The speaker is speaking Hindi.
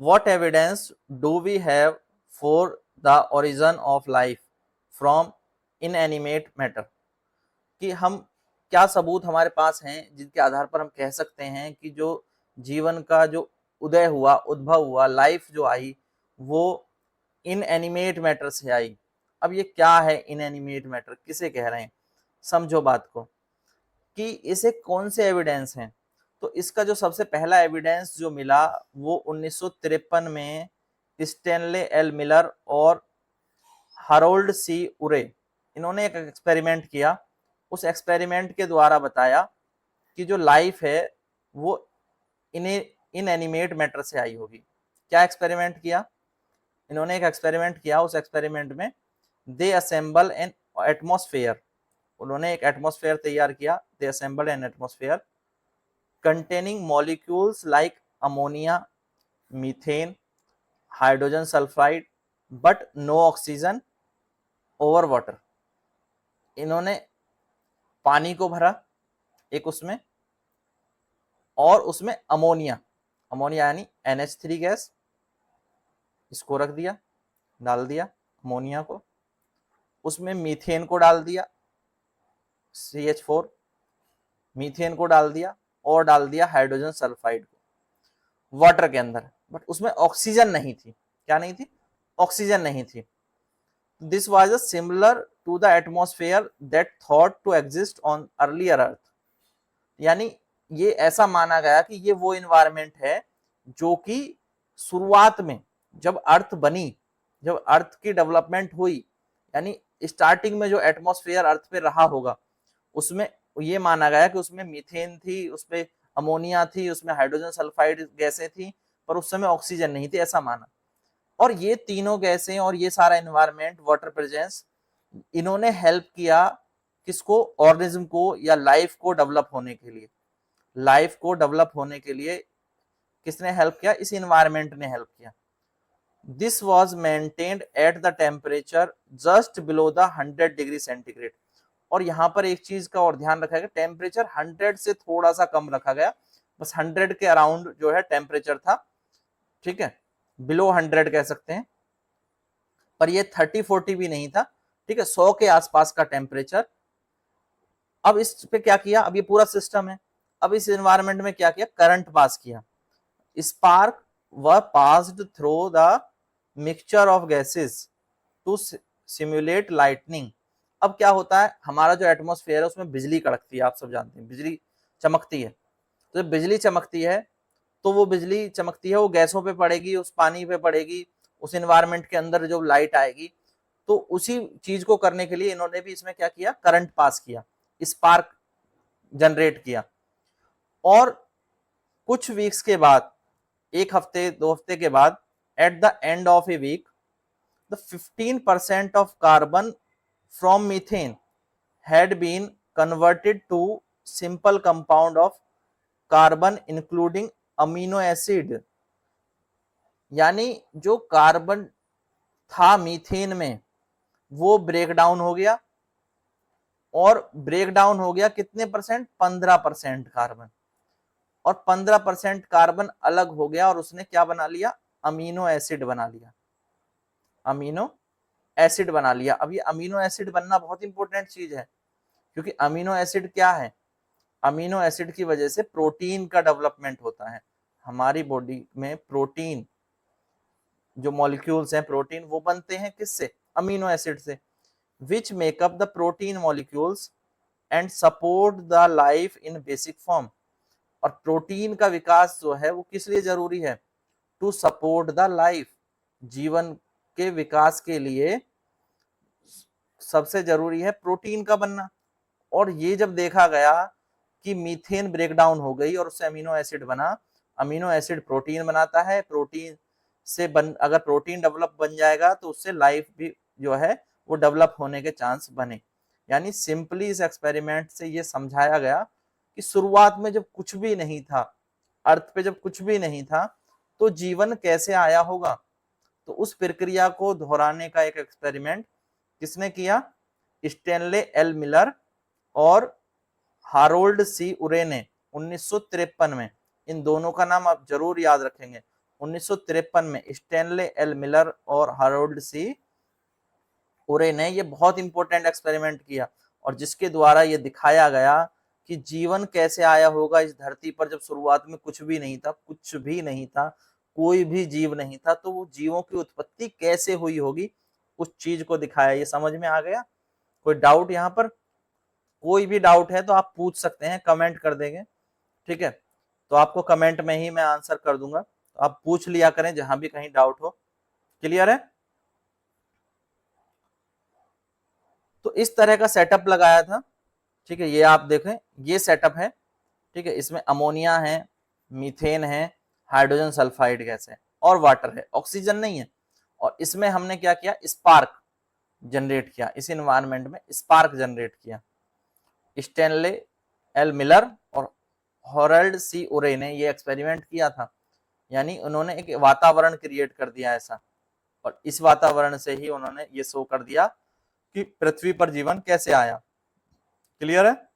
What evidence do we have for the origin of life from inanimate matter? कि हम क्या सबूत हमारे पास हैं जिनके आधार पर हम कह सकते हैं कि जो जीवन का जो उदय हुआ, उद्भव हुआ, लाइफ जो आई वो इनएनिमेट मैटर से आई। अब ये क्या है इनएनिमेट मैटर, किसे कह रहे हैं, समझो बात को कि इसे कौन से एविडेंस हैं। तो इसका जो सबसे पहला एविडेंस जो मिला वो 1953 में स्टेनले एल मिलर और हारोल्ड सी उरे, इन्होंने एक एक्सपेरिमेंट किया। उस एक्सपेरिमेंट के द्वारा बताया कि जो लाइफ है वो इनएनिमेट मैटर से आई होगी। क्या एक्सपेरिमेंट किया इन्होंने? एक एक्सपेरिमेंट किया। उस एक्सपेरिमेंट में दे असेंबल एन एटमॉस्फेयर, उन्होंने एक एटमॉस्फेयर तैयार किया। They assemble an atmosphere containing molecules like ammonia, methane, hydrogen sulfide, but no oxygen over water। इन्होंने पानी को भरा एक उसमें, और उसमें अमोनिया, अमोनिया यानी NH3 गैस, इसको रख दिया, डाल दिया अमोनिया को, उसमें मीथेन को डाल दिया CH4, मीथेन को डाल दिया, और डाल दिया हाइड्रोजन सल्फाइड को वाटर के अंदर। बट उसमें ऑक्सीजन नहीं थी। क्या नहीं थी? ऑक्सीजन नहीं थी। This was similar to the atmosphere that thought to exist on earlier earth. यानी ये ऐसा माना गया कि ये वो इन्वायरमेंट है जो कि शुरुआत में जब अर्थ बनी, जब अर्थ की डेवलपमेंट हुई, यानी स्टार्टिंग में जो एटमॉस्फेयर अर्थ पे रहा होगा उसमें ये माना गया कि उसमें मीथेन थी, उसमें अमोनिया थी, उसमें हाइड्रोजन सल्फाइड गैसें थी, पर उस समय ऑक्सीजन नहीं थी, ऐसा माना। और ये तीनों गैसें और ये सारा एनवायरनमेंट, वाटर प्रेजेंस, इन्होंने हेल्प किया किसको? ऑर्गेनिज्म को या लाइफ को डेवलप होने के लिए। लाइफ को डेवलप होने के लिए किसने हेल्प किया? इस इन्वायरमेंट ने हेल्प किया। This was maintained at the temperature just below the 100 degree centigrade. और यहाँ पर एक चीज का और ध्यान रखा गया, टेम्परेचर 100 से थोड़ा सा कम रखा गया, बस 100 के अराउंड जो है टेम्परेचर था, ठीक है, बिलो 100 कह सकते हैं, पर ये 30-40 भी नहीं था, ठीक है, 100 के आसपास का टेम्परेचर। अब इस पे क्या किया? अब ये पूरा सिस्टम है, अब इस एनवायरनमेंट में क्या किया? करंट पास किया। Spark was passed through the mixture of gases to simulate lightning. अब क्या होता है, हमारा जो एटमॉस्फेयर है उसमें बिजली कड़कती है, आप सब जानते हैं बिजली चमकती है। तो जब बिजली चमकती है तो वो बिजली चमकती है, वो गैसों पे पड़ेगी, उस पानी पे पड़ेगी, उस एनवायरनमेंट के अंदर जो लाइट आएगी। तो उसी चीज को करने के लिए इन्होंने भी इसमें क्या किया? करंट पास किया, स्पार्क जनरेट किया। और कुछ वीक्स के बाद, एक हफ्ते 2 हफ्ते के बाद, at the end of a week the 15% of carbon from methane had been converted to simple compound of carbon including amino acid। यानी जो कार्बन था मीथेन में वो ब्रेक डाउन हो गया, और ब्रेक डाउन हो गया कितने परसेंट? 15% कार्बन, और 15% कार्बन अलग हो गया और उसने क्या बना लिया? अमीनो एसिड बना लिया, अमीनो एसिड बना लिया। अब ये अमीनो एसिड बनना बहुत इंपॉर्टेंट चीज है, क्योंकि अमीनो एसिड क्या है? अमीनो एसिड की वजह से प्रोटीन का डेवलपमेंट होता है। हमारी बॉडी में प्रोटीन, जो मॉलिक्यूल्स हैं प्रोटीन, वो बनते हैं किससे? अमीनो एसिड से, which make up the protein molecules and support the life in basic form. और प्रोटीन का विकास जो है वो किस लिए जरूरी है? टू सपोर्ट द लाइफ, जीवन के विकास के लिए सबसे जरूरी है प्रोटीन का बनना। और ये जब देखा गया कि मीथेन ब्रेकडाउन हो गई और उससे अमीनो एसिड बना, अमीनो एसिड प्रोटीन बनाता है, प्रोटीन से अगर प्रोटीन डेवलप बन जाएगा तो उससे लाइफ भी जो है वो डेवलप होने के चांस बने। यानी सिंपली इस एक्सपेरिमेंट से ये समझाया गया कि शुरुआत में जब कुछ भी नहीं था, अर्थ पे जब कुछ भी नहीं था, तो जीवन कैसे आया होगा। तो उस प्रक्रिया को दोहराने का एक एक्सपेरिमेंट किसने किया? स्टेनले एल मिलर और हारोल्ड सी उरे ने 1953 में। इन दोनों का नाम आप जरूर याद रखेंगे। 1953 में स्टैनले एल मिलर और हारोल्ड सी उरे ने ये बहुत इंपॉर्टेंट एक्सपेरिमेंट किया, और जिसके द्वारा ये दिखाया गया कि जीवन कैसे आया होगा इस धरती पर, जब शुरुआत में कुछ भी नहीं था, कुछ भी नहीं था, कोई भी जीव नहीं था, तो वो जीवों की उत्पत्ति कैसे हुई होगी, उस चीज को दिखाया। ये समझ में आ गया? कोई डाउट यहाँ पर? कोई भी डाउट है तो आप पूछ सकते हैं, कमेंट कर देंगे, ठीक है? तो आपको कमेंट में ही मैं आंसर कर दूंगा, तो आप पूछ लिया करें जहां भी कहीं डाउट हो। क्लियर है? तो इस तरह का सेटअप लगाया था, ठीक है? ये आप देखें, ये सेटअप है, ठीक है? इसमें अमोनिया है, मीथेन है, हाइड्रोजन सल्फाइड गैस है और वाटर है, ऑक्सीजन नहीं है। और इसमें हमने क्या किया, स्पार्क जनरेट किया, इस इन्वायरमेंट में स्पार्क जनरेट किया। स्टैनले एल मिलर और हॉरल्ड सी उरे ने ये एक्सपेरिमेंट किया था, यानी उन्होंने एक वातावरण क्रिएट कर दिया ऐसा, और इस वातावरण से ही उन्होंने ये शो कर दिया कि पृथ्वी पर जीवन कैसे आया। क्लियर है?